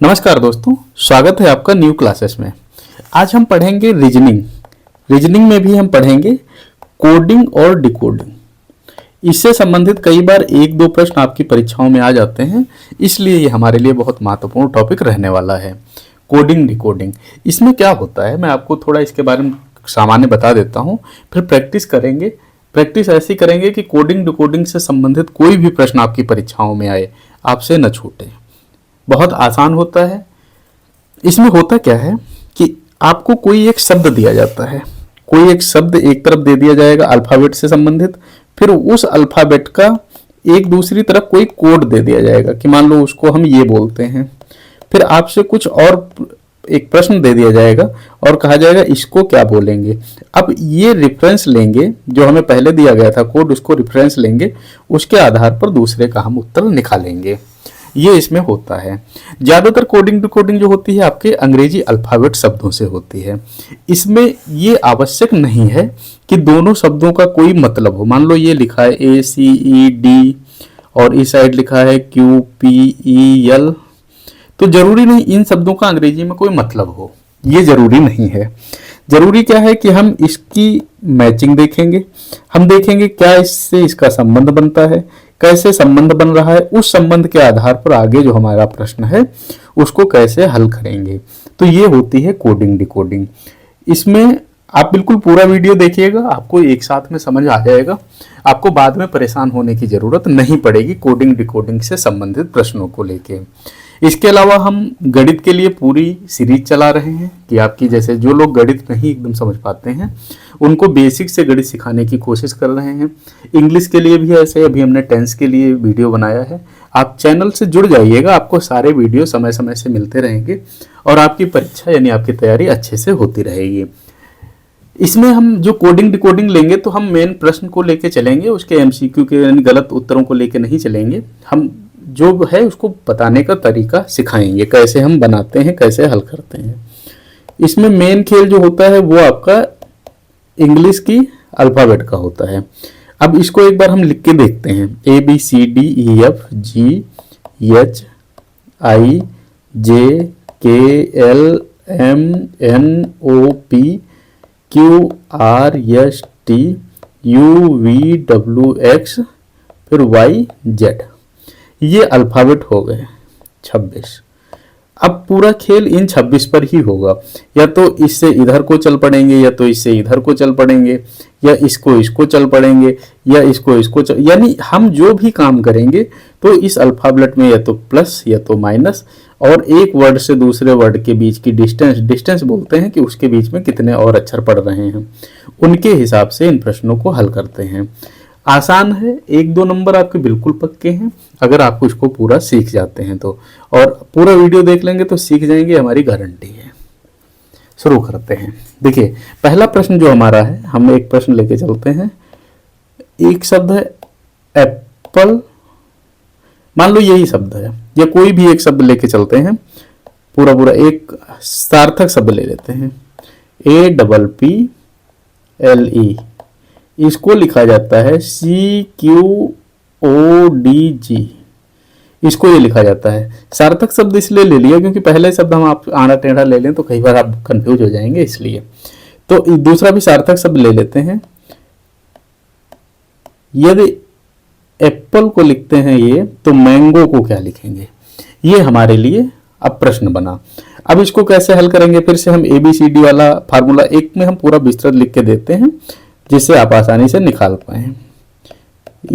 नमस्कार दोस्तों, स्वागत है आपका न्यू क्लासेस में। आज हम पढ़ेंगे रीजनिंग। रीजनिंग में भी हम पढ़ेंगे कोडिंग और डिकोडिंग। इससे संबंधित कई बार एक दो प्रश्न आपकी परीक्षाओं में आ जाते हैं, इसलिए ये हमारे लिए बहुत महत्वपूर्ण टॉपिक रहने वाला है। कोडिंग डिकोडिंग, इसमें क्या होता है मैं आपको थोड़ा इसके बारे में सामान्य बता देता हूँ, फिर प्रैक्टिस करेंगे। प्रैक्टिस ऐसी करेंगे कि कोडिंग डिकोडिंग से संबंधित कोई भी प्रश्न आपकी परीक्षाओं में आए आपसे न छूटे। बहुत आसान होता है। इसमें होता क्या है कि आपको कोई एक शब्द दिया जाता है, कोई एक शब्द एक तरफ दे दिया जाएगा अल्फ़ाबेट से संबंधित, फिर उस अल्फ़ाबेट का एक दूसरी तरफ कोई कोड दे दिया जाएगा कि मान लो उसको हम ये बोलते हैं। फिर आपसे कुछ और एक प्रश्न दे दिया जाएगा और कहा जाएगा इसको क्या बोलेंगे। अब ये रेफरेंस लेंगे, जो हमें पहले दिया गया था कोड, उसको रेफरेंस लेंगे, उसके आधार पर दूसरे का हम उत्तर निकालेंगे। ये इसमें होता है। ज़्यादातर कोडिंग डिकोडिंग जो होती है आपके अंग्रेजी अल्फ़ाबेट शब्दों से होती है। इसमें ये आवश्यक नहीं है कि दोनों शब्दों का कोई मतलब हो। मान लो ये लिखा है ACED और इस साइड लिखा है QPEL, तो जरूरी नहीं इन शब्दों का अंग्रेजी में कोई मतलब हो, ये जरूरी नहीं है। जरूरी क्या है कि हम इसकी मैचिंग देखेंगे, हम देखेंगे क्या इससे इसका संबंध बनता है, कैसे संबंध बन रहा है, उस संबंध के आधार पर आगे जो हमारा प्रश्न है उसको कैसे हल करेंगे। तो ये होती है कोडिंग डिकोडिंग। इसमें आप बिल्कुल पूरा वीडियो देखिएगा, आपको एक साथ में समझ आ जाएगा। आपको बाद में परेशान होने की जरूरत नहीं पड़ेगी कोडिंग डिकोडिंग से संबंधित प्रश्नों को लेके। इसके अलावा हम गणित के लिए पूरी सीरीज चला रहे हैं कि आपकी जैसे जो लोग गणित नहीं एकदम समझ पाते हैं उनको बेसिक से गणित सिखाने की कोशिश कर रहे हैं। इंग्लिश के लिए भी ऐसे अभी हमने टेंस के लिए वीडियो बनाया है। आप चैनल से जुड़ जाइएगा, आपको सारे वीडियो समय समय से मिलते रहेंगे और आपकी परीक्षा यानी आपकी तैयारी अच्छे से होती रहेगी। इसमें हम जो कोडिंग डिकोडिंग लेंगे तो हम मेन प्रश्न को लेके चलेंगे, उसके MCQ के यानी गलत उत्तरों को लेके नहीं चलेंगे। हम जो है उसको बताने का तरीका सिखाएंगे, कैसे हम बनाते हैं, कैसे हल करते हैं। इसमें मेन खेल जो होता है वो आपका इंग्लिश की अल्फ़ाबेट का होता है। अब इसको एक बार हम लिख के देखते हैं। ABCDEFGHIJKLMNOPQRSTUVWX फिर YZ, ये अल्फ़ाबेट हो गए 26। अब पूरा खेल इन 26 पर ही होगा। या तो इससे इधर को चल पड़ेंगे, या तो इससे इधर को चल पड़ेंगे, या इसको चल पड़ेंगे, या इसको चल, यानी हम जो भी काम करेंगे तो इस अल्फ़ाबेट में या तो प्लस या तो माइनस, और एक वर्ड से दूसरे वर्ड के बीच की डिस्टेंस बोलते हैं कि उसके बीच में कितने और अक्षर पड़ रहे हैं, उनके हिसाब से इन प्रश्नों को हल करते हैं। आसान है, एक दो नंबर आपके बिल्कुल पक्के हैं अगर आप इसको पूरा सीख जाते हैं तो, और पूरा वीडियो देख लेंगे तो सीख जाएंगे, हमारी गारंटी है। शुरू करते हैं। देखिए पहला प्रश्न जो हमारा है, हम एक प्रश्न लेके चलते हैं। एक शब्द है एप्पल, मान लो यही शब्द है, या कोई भी एक शब्द लेके चलते हैं, पूरा एक सार्थक शब्द ले लेते हैं APPLE, इसको लिखा जाता है CQODG, इसको ये लिखा जाता है। सार्थक शब्द इसलिए ले लिया क्योंकि पहले शब्द हम आप आड़ा टेढ़ा ले लें तो कई बार आप कंफ्यूज हो जाएंगे, इसलिए तो दूसरा भी सार्थक शब्द ले लेते हैं। यदि एप्पल को लिखते हैं ये, तो मैंगो को क्या लिखेंगे, ये हमारे लिए अब प्रश्न बना। अब इसको कैसे हल करेंगे, फिर से हम ABCD वाला फार्मूला एक में हम पूरा विस्तृत लिख के देते हैं जिससे आप आसानी से निकाल पाए।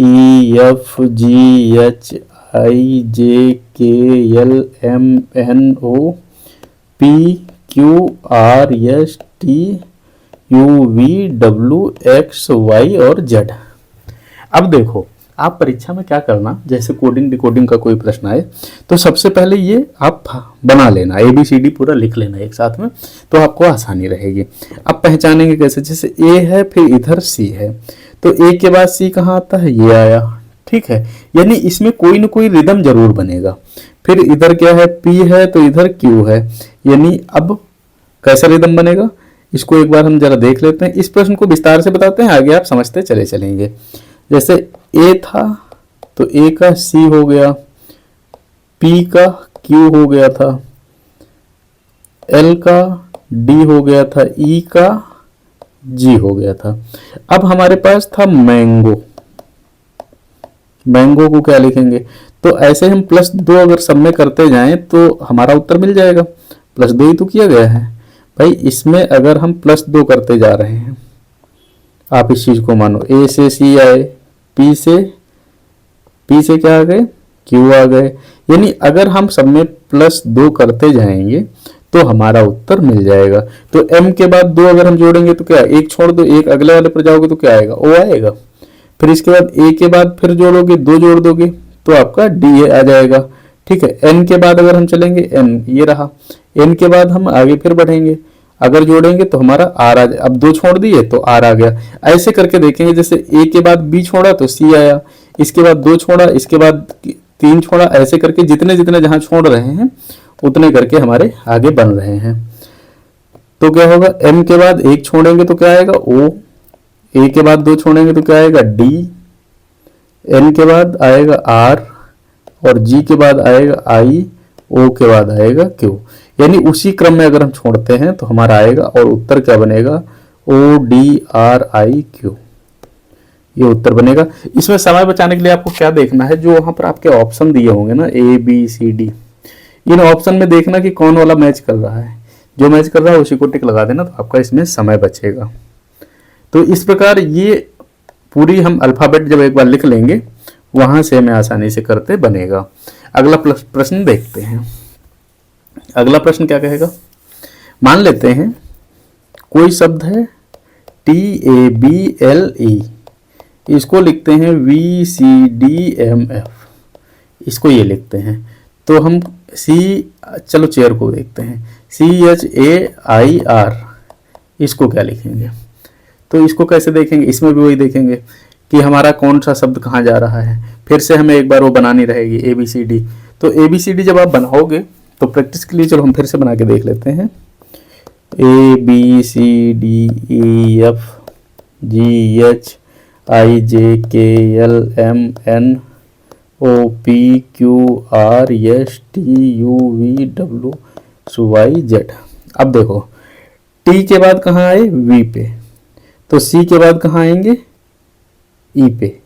EFGHIJKLMNOPQRSTUVWXY और Z। अब देखो आप परीक्षा में क्या करना, जैसे कोडिंग डिकोडिंग का कोई प्रश्न आए तो सबसे पहले ये आप बना लेना, ABCD पूरा लिख लेना एक साथ में, तो आपको आसानी रहेगी। अब पहचानेंगे कैसे, जैसे A है फिर इधर C है, तो A के बाद C कहाँ आता है, ये आया, ठीक है, यानी इसमें कोई ना कोई रिदम जरूर बनेगा। फिर इधर क्या है, P है तो इधर Q है, यानी अब कैसा रिदम बनेगा, इसको एक बार हम जरा देख लेते हैं। इस प्रश्न को विस्तार से बताते हैं, आगे आप समझते चले चलेंगे। जैसे A था तो A का C हो गया, P का Q हो गया था, L का D हो गया था, E का G हो गया था। अब हमारे पास था मैंगो, मैंगो को क्या लिखेंगे? तो ऐसे हम +2 अगर सब में करते जाएं तो हमारा उत्तर मिल जाएगा। +2 ही तो किया गया है भाई। इसमें अगर हम +2 करते जा रहे हैं, आप इस चीज को मानो, A से C आए, P से क्या आ गए? Q आ गए। यानी अगर हम सब में +2 करते जाएंगे तो हमारा उत्तर मिल जाएगा। तो M के बाद 2 अगर हम जोड़ेंगे तो क्या? एक छोड़ दो, एक अगले वाले पर जाओगे तो क्या आएगा? O आएगा। फिर इसके बाद A के बाद फिर जोड़ोगे, 2 जोड़ दोगे तो आपका D आ जाएगा। ठीक है। N के बाद अगर हम चलेंगे, N ये रहा। N के बाद हम आगे फिर बढ़ेंगे, अगर जोड़ेंगे तो हमारा R आ जाए। अब 2 छोड़ दिए तो R आ गया। ऐसे करके देखेंगे, जैसे A के बाद B छोड़ा तो C आया, इसके बाद 2 छोड़ा, इसके बाद 3 छोड़ा, ऐसे करके जितने जितने जहां छोड़ रहे हैं उतने करके हमारे आगे बन रहे हैं। तो क्या होगा? M के बाद 1 छोड़ेंगे तो क्या आएगा? O। A के बाद 2 छोड़ेंगे तो क्या आएगा? D। N के बाद आएगा R, और G के बाद आएगा I, O के बाद आएगा Q। यानी उसी क्रम में अगर हम छोड़ते हैं तो हमारा आएगा, और उत्तर क्या बनेगा? ODRIQ, ये उत्तर बनेगा। इसमें समय बचाने के लिए आपको क्या देखना है? जो वहां पर आपके ऑप्शन दिए होंगे ना, ABCD, इन ऑप्शन में देखना कि कौन वाला मैच कर रहा है। जो मैच कर रहा है उसी को टिक लगा देना, तो आपका इसमें समय बचेगा। तो इस प्रकार ये पूरी हम अल्फाबेट जब एक बार लिख लेंगे, वहां से हमें आसानी से करते बनेगा। अगला प्रश्न देखते हैं। अगला प्रश्न क्या कहेगा? मान लेते हैं कोई शब्द है TABLE, इसको लिखते हैं VCDMF, इसको ये लिखते हैं। तो हम चलो चेयर को देखते हैं, CHAIR, इसको क्या लिखेंगे? तो इसको कैसे देखेंगे? इसमें भी वही देखेंगे कि हमारा कौन सा शब्द कहाँ जा रहा है। फिर से हमें एक बार वो बनानी रहेगी ABCD। तो ABCD जब आप बनाओगे तो प्रैक्टिस के लिए चलो हम फिर से बना के देख लेते हैं। ABCDEFGHIJKLMNOPQRSTUVWYZ। अब देखो, T के बाद कहाँ आए? V पे। तो C के बाद कहाँ आएंगे? E पे।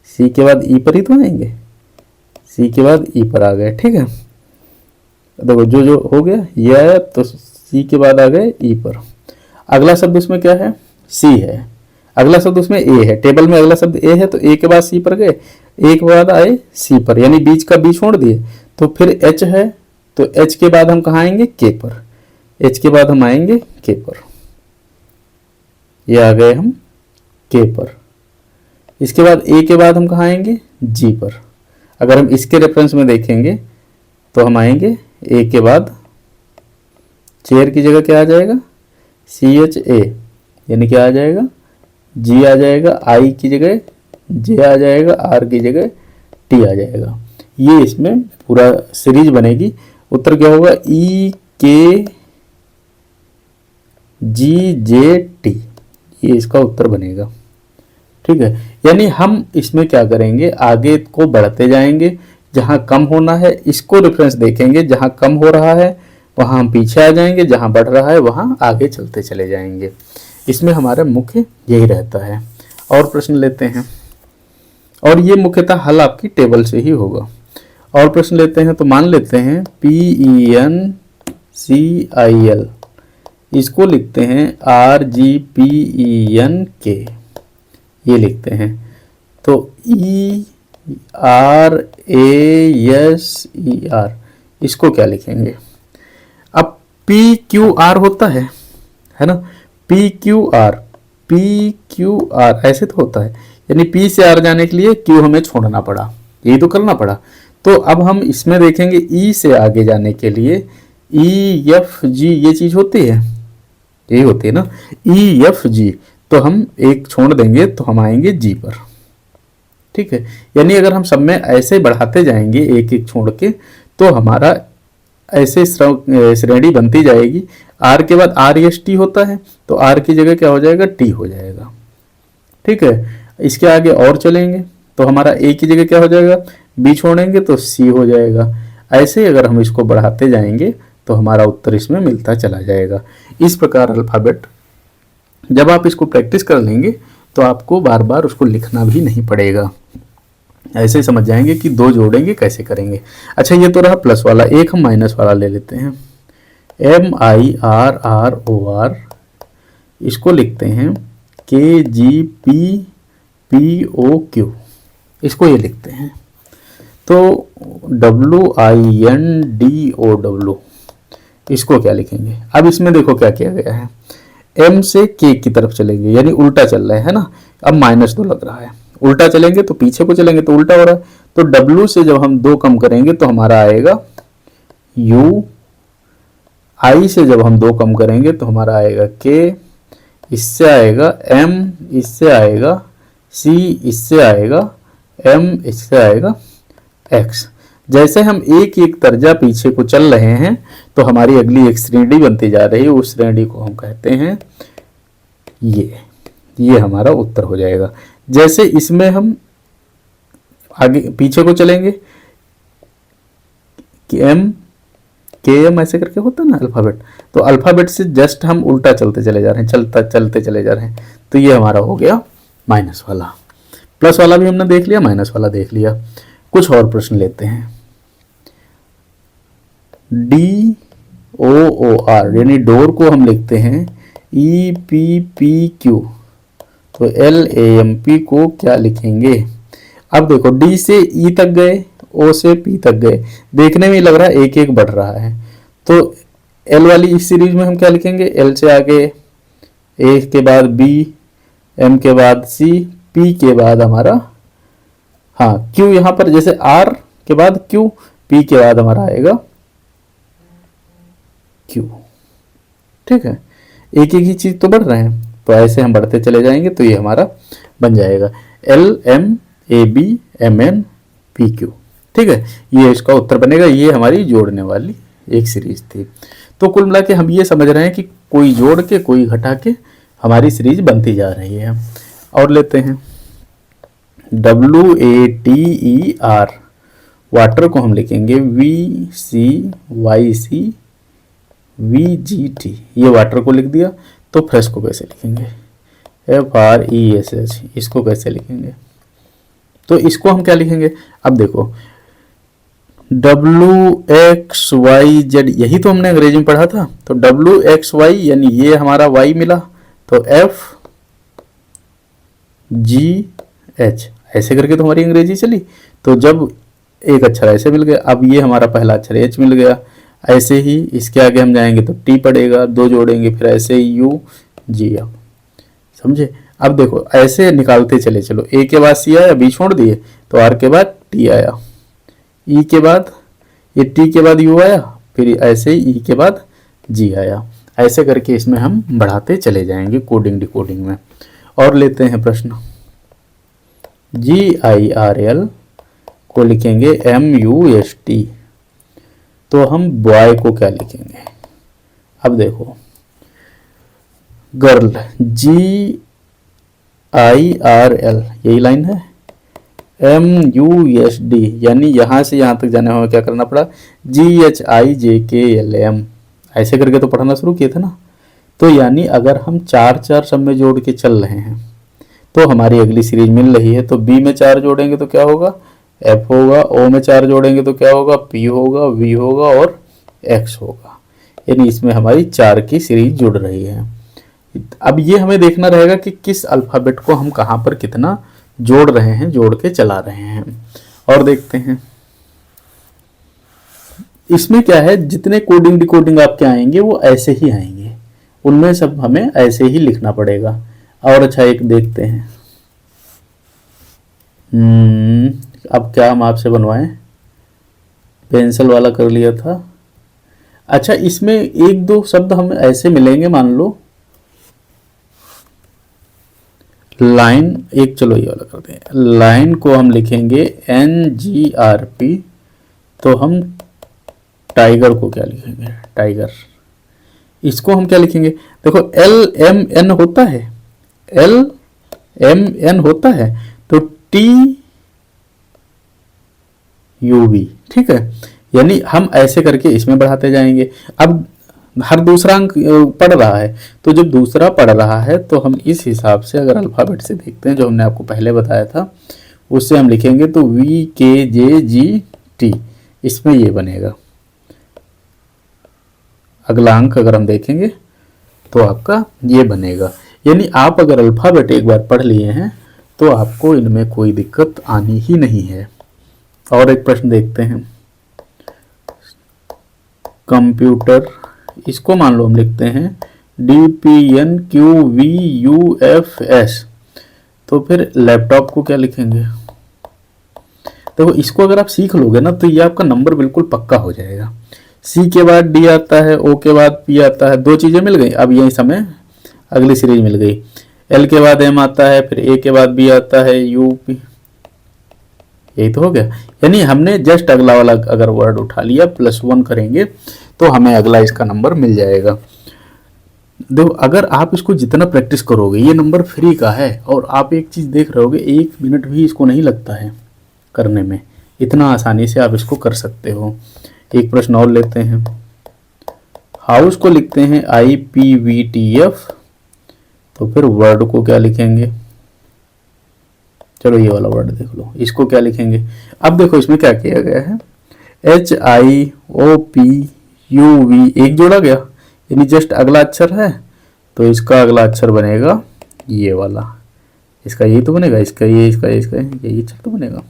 C के बाद E पर ही तो आएंगे, C के बाद E पर आ गए। ठीक है, देखो जो जो हो गया ये आया, तो C के बाद आ गए E पर। अगला शब्द उसमें क्या है? C है। अगला शब्द उसमें A है। टेबल में अगला शब्द A है, तो A के बाद C पर गए, A के बाद आए C पर, यानी बीच का B छोड़ दिए। तो फिर H है, तो H के बाद हम कहाँ आएंगे? K पर। H के बाद हम आएंगे K पर, ये आ गए हम K पर। इसके बाद A के बाद हम कहाँ आएंगे? G पर। अगर हम इसके रेफरेंस में देखेंगे तो हम आएंगे A के बाद, चेयर की जगह क्या आ जाएगा? CHA, यानी क्या आ जाएगा? G आ जाएगा, I की जगह J आ जाएगा, R की जगह T आ जाएगा। ये इसमें पूरा सीरीज बनेगी। उत्तर क्या होगा? EKGJT, ये इसका उत्तर बनेगा। ठीक है, यानी हम इसमें क्या करेंगे? आगे को बढ़ते जाएंगे, जहां कम होना है इसको रेफरेंस देखेंगे, जहां कम हो रहा है वहां हम पीछे आ जाएंगे, जहां बढ़ रहा है वहां आगे चलते चले जाएंगे। इसमें हमारा मुख्य यही रहता है। और प्रश्न लेते हैं, और ये मुख्यतः हल आपकी टेबल से ही होगा। और प्रश्न लेते हैं, तो मान लेते हैं PENCIL, इसको लिखते हैं RGPENK, ये लिखते हैं। तो ERASER, इसको क्या लिखेंगे? अब PQR होता है ना, PQR ऐसे तो होता है, यानी P से R जाने के लिए Q हमें छोड़ना पड़ा, यही तो करना पड़ा। तो अब हम इसमें देखेंगे E से आगे जाने के लिए EFG, ये चीज होती है, यही होती है ना, EFG। तो हम एक छोड़ देंगे तो हम आएंगे G पर। ठीक है, यानी अगर हम सब में ऐसे बढ़ाते जाएंगे एक एक छोड़ के, तो हमारा ऐसे श्रेणी बनती जाएगी। R के बाद REST होता है, तो R की जगह क्या हो जाएगा? T हो जाएगा। ठीक है, इसके आगे और चलेंगे तो हमारा A की जगह क्या हो जाएगा? B छोड़ेंगे तो C हो जाएगा। ऐसे अगर हम इसको बढ़ाते जाएंगे तो हमारा उत्तर इसमें मिलता चला जाएगा। इस प्रकार अल्फ़ाबेट जब आप इसको प्रैक्टिस कर लेंगे तो आपको बार बार उसको लिखना भी नहीं पड़ेगा, ऐसे समझ जाएंगे कि दो जोड़ेंगे कैसे करेंगे। अच्छा, ये तो रहा प्लस वाला। एक हम माइनस वाला ले लेते हैं, MIRROR, इसको लिखते हैं KGPPOQ, इसको ये लिखते हैं। तो WINDOW, इसको क्या लिखेंगे? अब इसमें देखो क्या किया गया है, M से K की तरफ चलेंगे, यानी उल्टा चल रहा है ना। अब -2 लग रहा है, उल्टा चलेंगे तो पीछे को चलेंगे तो उल्टा हो रहा है। तो W से जब हम 2 कम करेंगे तो हमारा आएगा U, I से जब हम 2 कम करेंगे तो हमारा आएगा K, इससे आएगा M, इससे आएगा C, इससे आएगा M, इससे आएगा X। जैसे हम एक एक दर्जा पीछे को चल रहे हैं तो हमारी अगली एक श्रेणी बनती जा रही है, उस श्रेणी को हम कहते हैं ये हमारा उत्तर हो जाएगा। जैसे इसमें हम आगे पीछे को चलेंगे कि M KM ऐसे करके होता है ना अल्फ़ाबेट, तो अल्फ़ाबेट से जस्ट हम उल्टा चलते चले जा रहे हैं, चलते चले जा रहे हैं। तो ये हमारा हो गया माइनस वाला। प्लस वाला भी हमने देख लिया, माइनस वाला देख लिया। कुछ और प्रश्न लेते हैं। DOOR यानी डोर को हम लिखते हैं EPPQ, तो LAMP को क्या लिखेंगे? अब देखो D से E तक गए, O से P तक गए, देखने में लग रहा है एक एक बढ़ रहा है। तो L वाली इस सीरीज में हम क्या लिखेंगे? L से आगे A के बाद B, M के बाद C, P के बाद हमारा Q, यहाँ पर जैसे R के बाद Q, P के बाद हमारा आएगा Q। ठीक है, एक एक ही चीज तो बढ़ रहे हैं, तो ऐसे हम बढ़ते चले जाएंगे तो ये हमारा बन जाएगा LMABMNPQ। ठीक है, ये इसका उत्तर बनेगा। ये हमारी जोड़ने वाली एक सीरीज थी। तो कुल मिला के हम ये समझ रहे हैं कि कोई जोड़ के कोई घटा के हमारी सीरीज बनती जा रही है। और लेते हैं WATER, वाटर को हम लिखेंगे VCYCVGT, ये वाटर को लिख दिया। तो फ्रेश को कैसे लिखेंगे? FRESH, इसको कैसे लिखेंगे? तो इसको हम क्या लिखेंगे? अब देखो WXYZ, यही तो हमने अंग्रेजी में पढ़ा था। तो WXY यानी ये हमारा Y मिला, तो FGH, ऐसे करके तो हमारी अंग्रेजी चली। तो जब एक अक्षर ऐसे मिल गया, अब ये हमारा पहला अक्षर H मिल गया, ऐसे ही इसके आगे हम जाएंगे तो T पड़ेगा, 2 जोड़ेंगे फिर ऐसे ही UG। अब समझे? अब देखो ऐसे निकालते चले चलो, A के बाद C आया, B छोड़ दिए तो R के बाद T आया, E के बाद ये T के बाद U आया, फिर ऐसे ही E के बाद G आया। ऐसे करके इसमें हम बढ़ाते चले जाएंगे कोडिंग डिकोडिंग में। और लेते हैं प्रश्न। GIRL को लिखेंगे MUST, तो हम बॉय को क्या लिखेंगे? अब देखो गर्ल GIRL, यही लाइन है। MUSD यानी यहां से यहां तक जाने में क्या करना पड़ा? GHIJKLM, ऐसे करके तो पढ़ना शुरू किए थे ना। तो यानी अगर हम 4 सब में जोड़ के चल रहे हैं तो हमारी अगली सीरीज मिल रही है। तो B में 4 जोड़ेंगे तो क्या होगा? F होगा, O में 4 जोड़ेंगे तो क्या होगा? P होगा, V होगा और X होगा। यानी इसमें हमारी 4 की सीरीज जुड़ रही है। अब ये हमें देखना रहेगा कि किस अल्फ़ाबेट को हम कहाँ पर कितना जोड़ रहे हैं, जोड़ के चला रहे हैं। और देखते हैं इसमें क्या है, जितने कोडिंग डिकोडिंग आपके आएंगे वो ऐसे ही आएंगे, उनमें सब हमें ऐसे ही लिखना पड़ेगा। और अच्छा एक देखते हैं, अब क्या हम आपसे बनवाएं? पेंसिल वाला कर लिया था। अच्छा, इसमें 1-2 शब्द हमें ऐसे मिलेंगे, मान लो लाइन एक, चलो ये वाला करते हैं। लाइन को हम लिखेंगे NGRP, तो हम टाइगर को क्या लिखेंगे? टाइगर। इसको हम क्या लिखेंगे? देखो LMN होता है, LMN होता है, तो TUV, ठीक है। यानी हम ऐसे करके इसमें बढ़ाते जाएंगे। अब हर दूसरा अंक पढ़ रहा है, तो जब दूसरा पढ़ रहा है तो हम इस हिसाब से अगर अल्फ़ाबेट से देखते हैं जो हमने आपको पहले बताया था, उससे हम लिखेंगे तो VKJGT, इसमें ये बनेगा। अगला अंक अगर हम देखेंगे तो आपका ये बनेगा। यानी आप अगर अल्फ़ाबेट एक बार पढ़ लिए हैं तो आपको इनमें कोई दिक्कत आनी ही नहीं है। और एक प्रश्न देखते हैं, कंप्यूटर, इसको मान लो हम लिखते हैं DPNQVUFS, तो फिर लैपटॉप को क्या लिखेंगे? तो इसको अगर आप सीख लोगे ना तो ये आपका नंबर बिल्कुल पक्का हो जाएगा। C के बाद D आता है, O के बाद P आता है, दो चीज़ें मिल गई। अब यही समय अगली सीरीज मिल गई। L के बाद M आता है, फिर A के बाद B आता है, UP, यही तो हो गया। यानी हमने जस्ट अगला वाला अगर वर्ड उठा लिया, +1 करेंगे तो हमें अगला इसका नंबर मिल जाएगा। देखो, अगर आप इसको जितना प्रैक्टिस करोगे, ये नंबर फ्री का है, और आप एक चीज़ देख रहे होगे, 1 मिनट भी इसको नहीं लगता है करने में, इतना आसानी से आप इसको कर सकते हो। एक प्रश्न और लेते हैं, हाउस को लिखते हैं IPVTF, तो फिर वर्ड को क्या लिखेंगे? चलो ये वाला वर्ड देख लो, इसको क्या लिखेंगे? अब देखो इसमें क्या किया गया है, HIOPUV एक जोड़ा गया, यानी जस्ट अगला अक्षर है तो इसका अगला अक्षर बनेगा ये वाला, इसका ये तो बनेगा, इसका ये, इसका ये, इसका ये अक्षर तो बनेगा।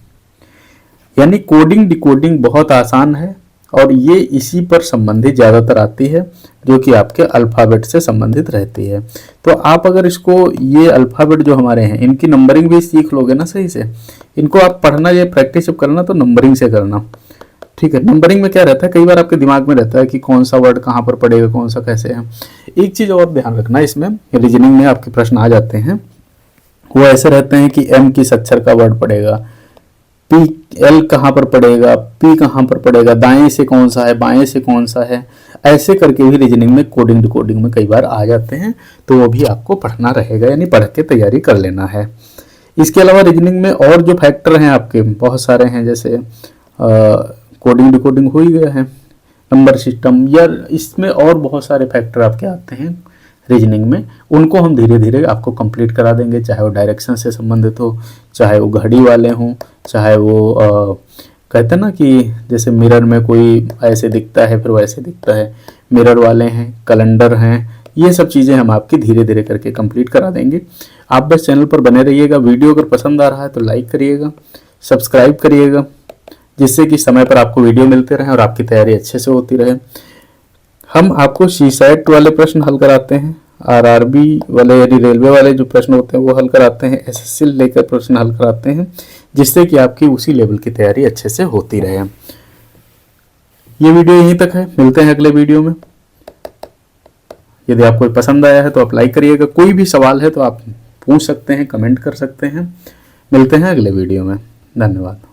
यानी कोडिंग डिकोडिंग बहुत आसान है, और ये इसी पर संबंधित ज़्यादातर आती है, जो कि आपके अल्फ़ाबेट से संबंधित रहती है। तो आप अगर इसको, ये अल्फ़ाबेट जो हमारे हैं, इनकी नंबरिंग भी सीख लोगे ना सही से, इनको आप पढ़ना, ये प्रैक्टिस जब करना तो नंबरिंग से करना, ठीक है। नंबरिंग में क्या रहता है, कई बार आपके दिमाग में रहता है कि कौन सा वर्ड कहाँ पर पड़ेगा, कौन सा कैसे है। एक चीज़ और ध्यान रखना, इसमें रीजनिंग में आपके प्रश्न आ जाते हैं, वो ऐसे रहते हैं कि M किस अक्षर का वर्ड पड़ेगा, L कहाँ पर पड़ेगा, P कहाँ पर पड़ेगा, दाएं से कौन सा है, बाएं से कौन सा है, ऐसे करके भी रीजनिंग में, कोडिंग डिकोडिंग में कई बार आ जाते हैं, तो वो भी आपको पढ़ना रहेगा, यानी पढ़ के तैयारी कर लेना है। इसके अलावा रीजनिंग में और जो फैक्टर हैं आपके बहुत सारे हैं, जैसे कोडिंग डिकोडिंग हो ही गया है, नंबर सिस्टम, या इसमें और बहुत सारे फैक्टर आपके आते हैं रीजनिंग में, उनको हम धीरे धीरे आपको कंप्लीट करा देंगे, चाहे वो डायरेक्शन से संबंधित हो, चाहे वो घड़ी वाले हों, चाहे वो कहते हैं ना कि जैसे मिरर में कोई ऐसे दिखता है फिर वैसे दिखता है, मिरर वाले हैं, कैलेंडर हैं, ये सब चीज़ें हम आपकी धीरे धीरे करके कंप्लीट करा देंगे। आप बस चैनल पर बने रहिएगा। वीडियो अगर पसंद आ रहा है तो लाइक करिएगा, सब्सक्राइब करिएगा, जिससे कि समय पर आपको वीडियो मिलते रहें और आपकी तैयारी अच्छे से होती रहे। हम आपको CSAT वाले प्रश्न हल कराते हैं, RRB वाले यानी रेलवे वाले जो प्रश्न होते हैं वो हल कराते हैं, SSC लेकर प्रश्न हल कराते हैं, जिससे कि आपकी उसी लेवल की तैयारी अच्छे से होती रहे। ये वीडियो यहीं तक है, मिलते हैं अगले वीडियो में। यदि आपको पसंद आया है तो आप लाइक करिएगा, कोई भी सवाल है तो आप पूछ सकते हैं, कमेंट कर सकते हैं। मिलते हैं अगले वीडियो में, धन्यवाद।